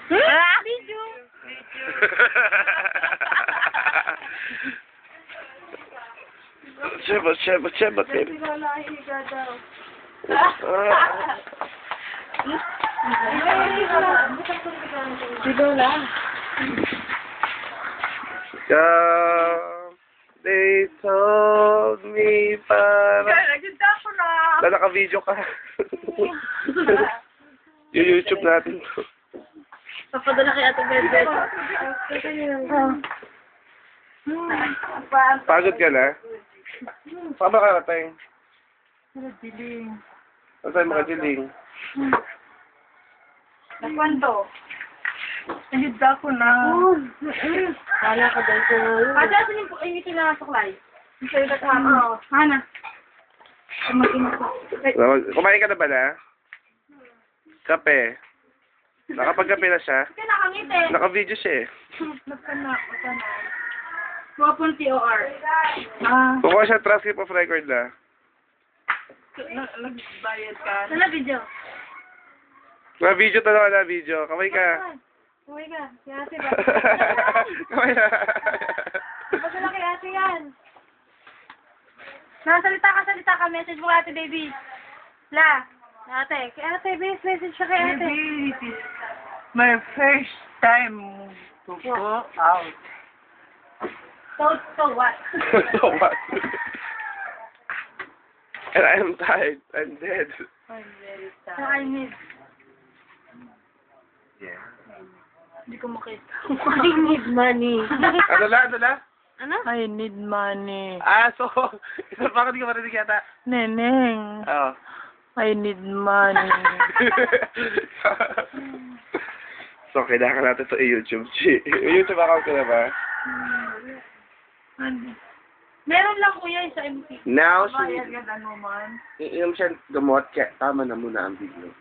Video. Seba, babe. They told me para... Naganda ko na. Na naka-video ka. Yung YouTube natin to. Papadala kay Ate Bebet. Pagod ka na? Saan ba karating? Diling. Saan tayo makadiling? Nagkwento. Naganda ko na. Kala ka dahil ko. Ate, asan yung ito na suklay? Yung sa'yo na kahapon. Hana. Kumain ka na ba na? Kape. Nakapagkape na siya? Kasi nakangiti. Naka-video siya eh. Nagkanak. Wapon TOR. Kukuha siya transcript of record na. Nagbayad ka. Sana video. Na-video to na, na-video. Kamay ka. Kamay ka. Si ate ba? Kamay na. Pagkala kay ate yan. Salita ka. Message mo kay ate, baby. La. Ate. Kay ate, message siya kay ate. Maybe it is my first time to go out. So what? So what? And I am tired. I'm dead. I'm very So tired. I need. Yeah. Hindi ko makita. I need money. Ano na? Ano? I need money. So, bakit di ka marinig yata? Neneng, Oo. I need money. So, kailangan natin ito i-YouTube. YouTube account ko na ba? Meron lang kuya sa MP. Now, Bayad ka na naman. iinom siya gamot, kaya tama na muna ang video.